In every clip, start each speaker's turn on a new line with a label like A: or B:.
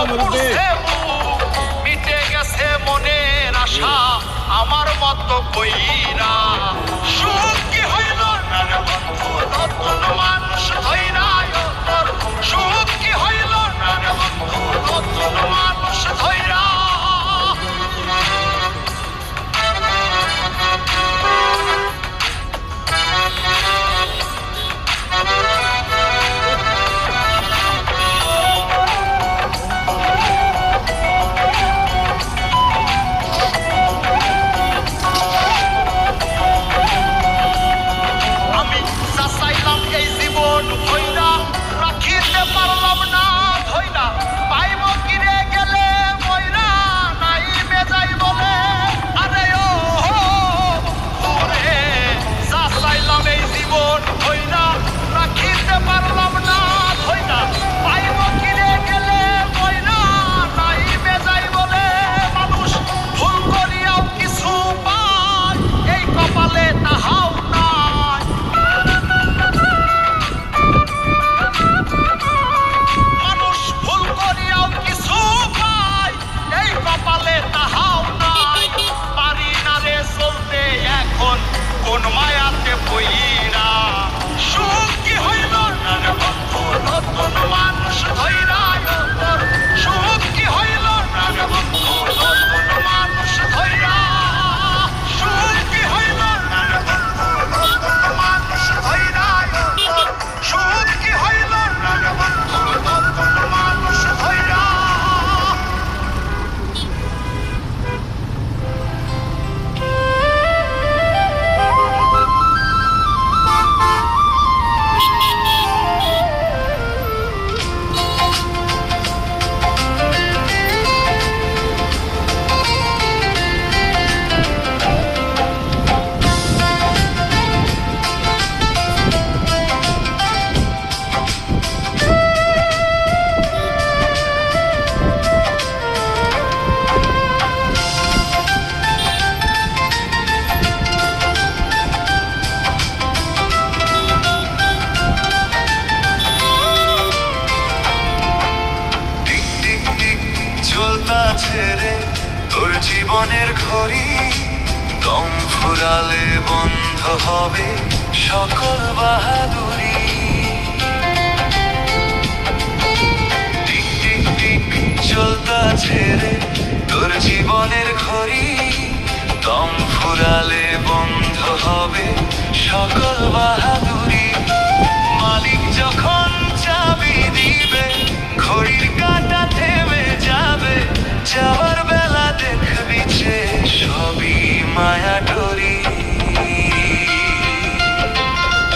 A: পুড়ছে বুক, মিটে গেছে মনের আশা আমার মতো কইরা। সুখ কি হইল না রে বন্ধু নতুন মানুষ ধইরা তোর, সুখ কি হইল না রে বন্ধু নতুন মানুষ ধইরা। কোন মায়াতে বইরা, সুখ কি হইল না রে বন্ধু নতুন মানুষ ধইরা তোর, সুখ কি হইল না রে বন্ধু নতুন মানুষ ধইরা, সুখ কি হইল না রে বন্ধু নতুন মানুষ ধইরা তোর, সুখ কি হইল না রে বন্ধু নতুন মানুষ ধইরা।
B: ছেড়ে তোর জীবনের ঘড়ি, দম ফুরালে বন্ধ হবে সকল বাহাদুরি। টিক টিক টিক চলতা ছেড়ে তোর জীবনের ঘড়ি, দম ফুরালে বন্ধ হবে সকল বাহাদুরি। মালিক যখন চাবি দিবে ঘড়ির কাঁটা থেমে যাবে, যাওয়ার বেলা দেখবি যে সবই মায়া ডোরি।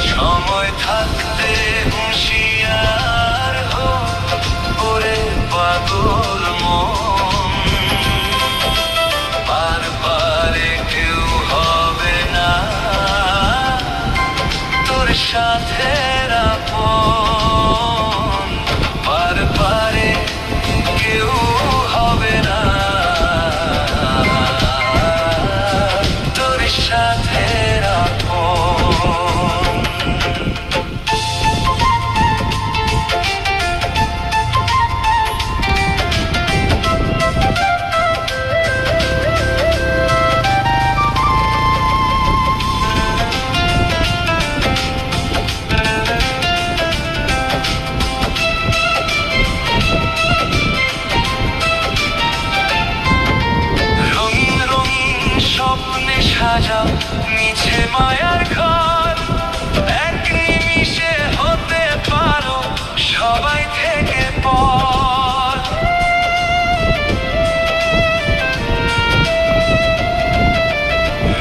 B: সময় থাকতে হুঁশিয়ার হো ওরে পাগল মন, বারবারে কেউ হবে না তোর সাথে আপন, বারবারে কেউ হবে না তোর সাথে আপন। সাজাও মিছে মায়ার ঘর, এক নিমিষে হতে পারো সবাই থেকে পর।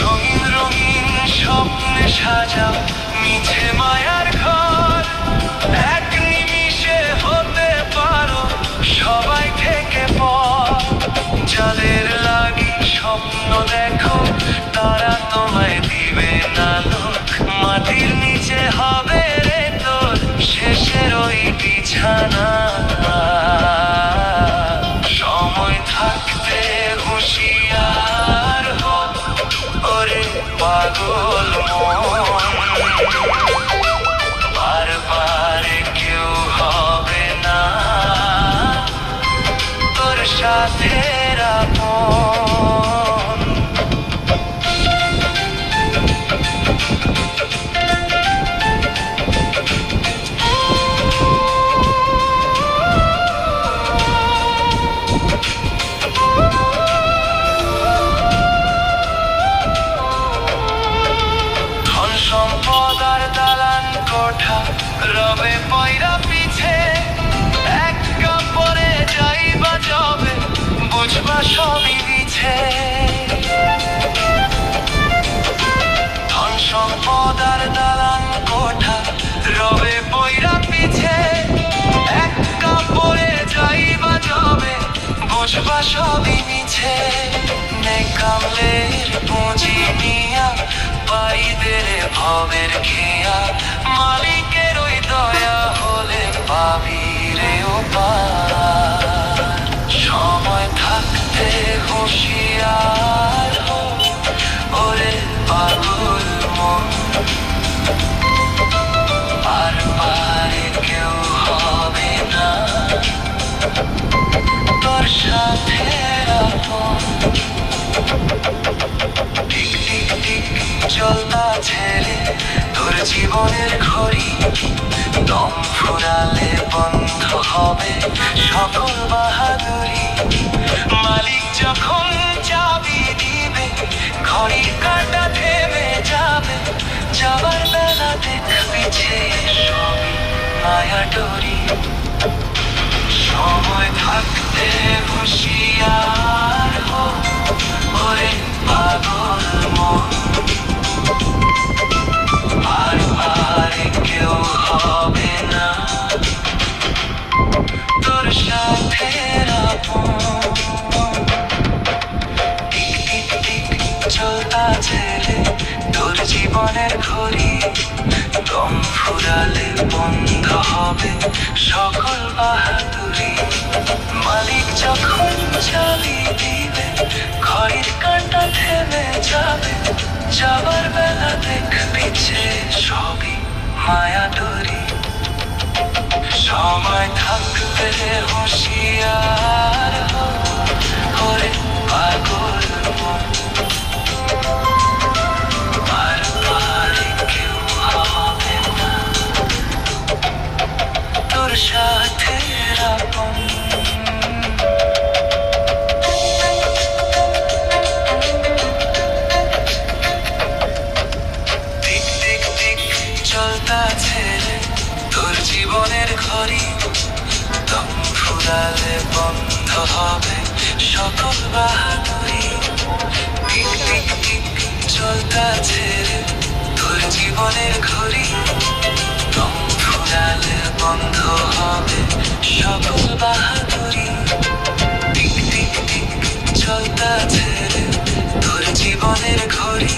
B: রঙিন রঙিন স্বপ্নে সাজাও মিছে মায়ার ঘর, এক নিমিষে হতে পারো সবাই থেকে পর। যাদের লাগি স্বপ্ন দেখো তারা তোমায় দিবে না লোক, মাটির নিচে হবে রে তোর শেষের ওই বিছানা। সময় থাকতে হুঁশিয়ার হো ওরে পাগল মন, বারবার কেউ হবে না সাথের আপন। ধন সম্পদ আর দালান কোঠা রবে পয়রা পিছে, এক কাপড়ে যাইবা যাবে বুঝবা সবই মিছে। ধন সম্পদ আর দালান কোঠা রবে পয়রা পিছে, এক কাপড়ে যাইবা যাবে বুঝবা সবই মিছে। নেকামলের পুঁজি নিয়া পাইদের ভবের খেয়া, মালিকের ওই দয়া হলে পাবি রে ওপার। সময় থাকতে হুঁশিয়ার হো ওরে পাগল মন, আর পারে কেউ হবে না তোর সাথে আপন। টিক টিক টিক চলতা ছেলে তোর জীবনের ঘড়ি, দম ফুরালে বন্ধ হবে সকল বাহাদুরি। মালিক যখন চাবি দিবে ঘড়ির কাঁটা থেমে যাবে, যাবার বেলা দেখবি যে সবই মায়া ডোরি। সময় থাকতে হুঁশিয়ার হো ওরে পাগল মন, আর পারে কেউ হবে না তোর সাথে আপন। টিক টিক টিক চলতা ছেলে তোর জীবনের ঘড়ি, দম ফুরালে বন্ধ হবে সকল বাহাদুরি। মালিক যখন চাবি দিবে ঘড়ির কাঁটা থেমে যাবে, যাবার বেলা দেখবি যে সবই মায়া ডোরি। সময় থাকতে হুঁশিয়ার হো ওরে পাগল মন, আর পারে কেউ হবে না তোর সাথে আপন। টিক টিক টিক চলতা ছেলে তোর জীবনের ঘড়ি, দম ফুরালে বন্ধ হবে সকল বাহাদুরি। টিক টিক টিক চলতা ছেলে তোর জীবনের ঘড়ি, দম ফুরালে বন্ধ হবে সকল বাহাদুরি। টিক টিক টিক চলতা ছেলে তোর জীবনের ঘড়ি,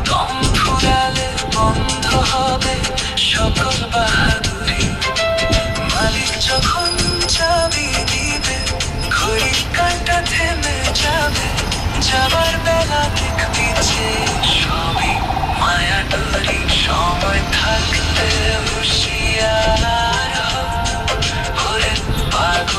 B: দম ফুরালে বন্ধ হবে সকল বাহাদুরি। মালিক যখন চাবি দিবে ঘড়ির কাঁটা থেমে যাবে, যাবার বেলা দেখবি যে সবই মায়া ডোরি। সময় থাকতে হুঁশিয়ার হো ওরে পাগল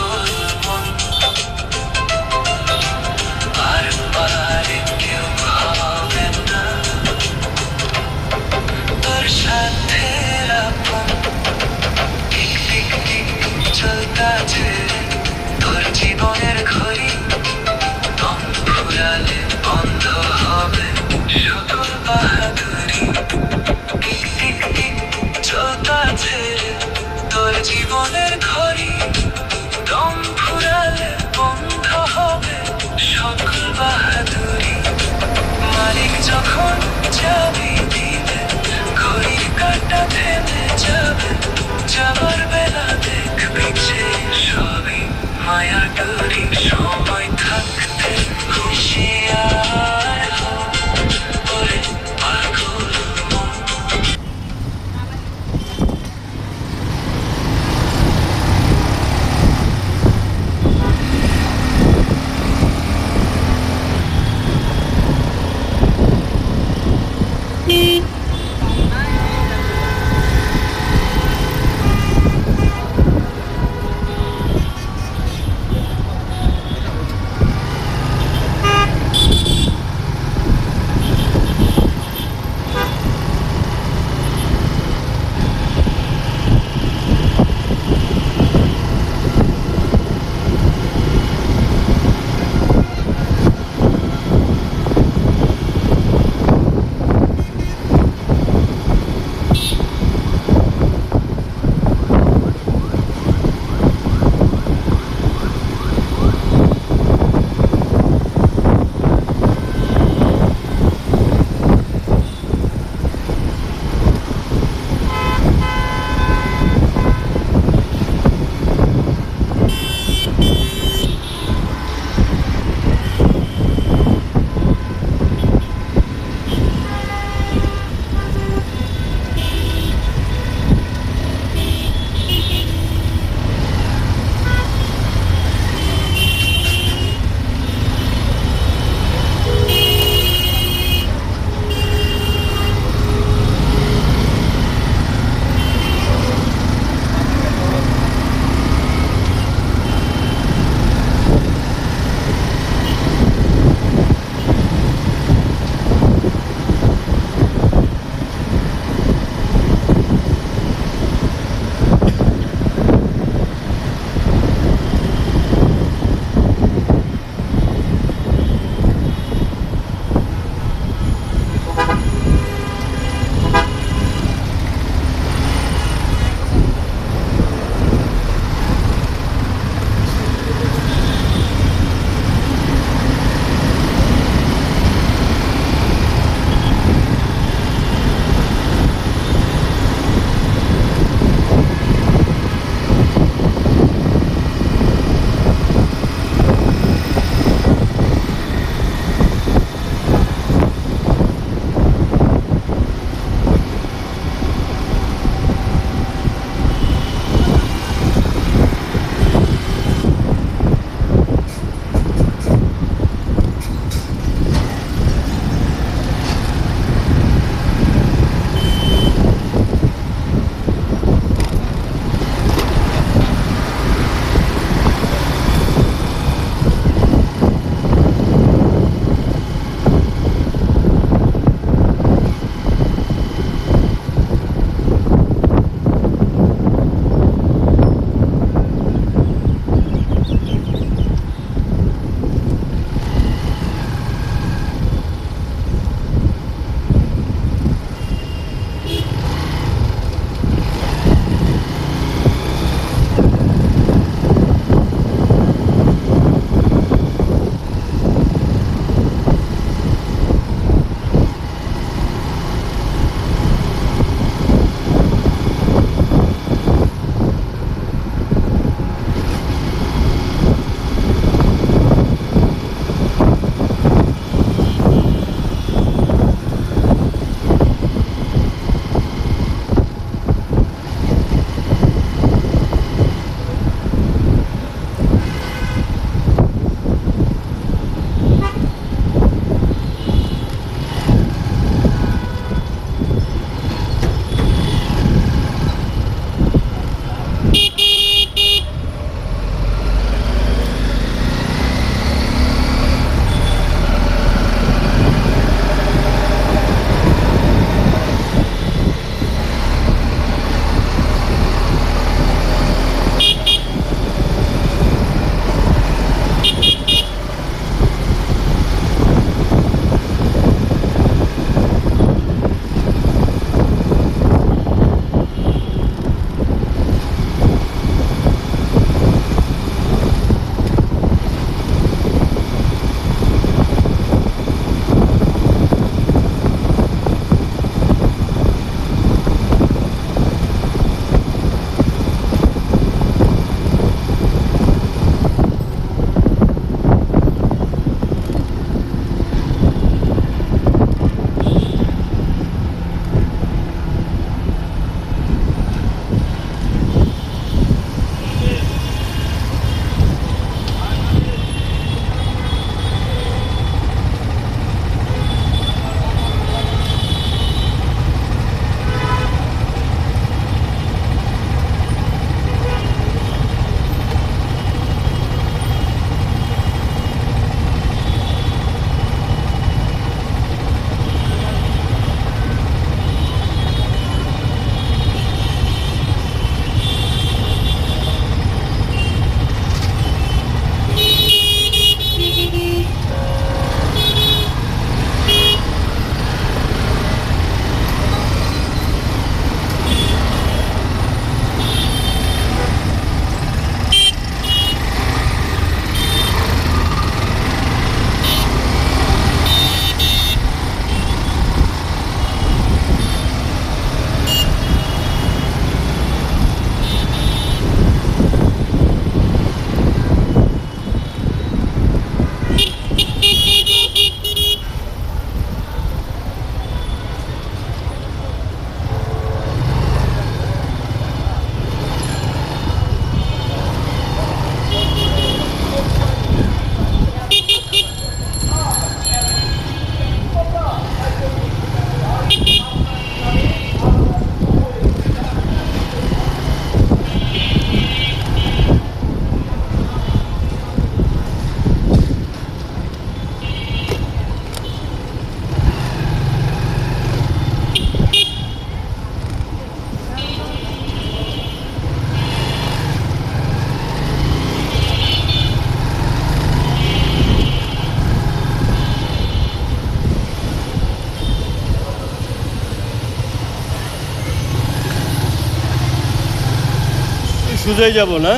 C: সোজাই যাব না?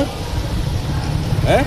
C: হ্যাঁ,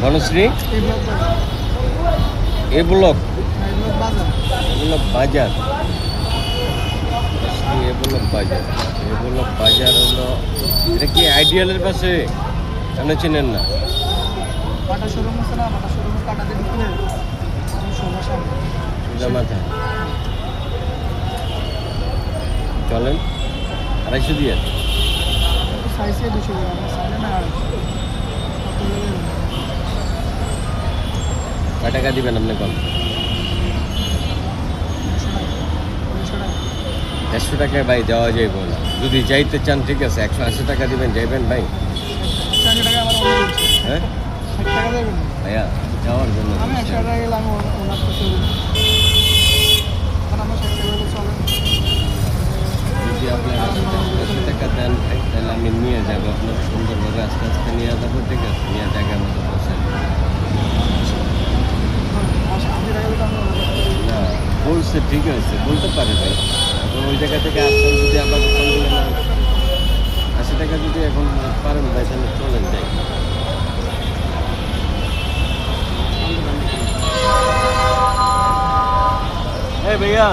C: বনশ্রী এ ব্লক বাজার, এ ব্লক বাজার, এ ব্লক বাজার হলো, এটা কি আইডিয়ালের পাশে? আপনি চিনেন না? সোজা মাথা চলেন 250 দিয়ে কয় টাকা দিবেন আপনি? কল 150 টাকায় ভাই দেওয়া যাইব না। যদি যাইতে চান ঠিক আছে, 180 টাকা দিবেন, যাইবেন ভাই?
D: 100 টাকা আমার অনেক হচ্ছে।
C: হ্যাঁ
D: 60 টাকা দেবেন?
C: ভাইয়া, যাওয়ার জন্য
D: আমি 100 টাকা গেলে আমি ওনার তো চলবে না। কারণ আমার 60 টাকা হলে চলে।
C: যদি আপনি 80 টাকা দেন ভাই, তাহলে আমি নিয়ে যাবো আপনাকে সুন্দরভাবে আস্তে আস্তে নিয়ে যাবো, ঠিক আছে? নিয়ে জায়গার মতো পৌঁছাই।
D: 80 টাকা দিলে আমি ওনার কাছ থেকে নিবো।
C: না বলছে, ঠিক আছে, বলতে পারে ভাই। এখন ওই জায়গা থেকে আসছেন, যদি আবার 80 টাকা যদি এখন পারেন ভাই, তাহলে চলেন যাই। এই ভাইয়া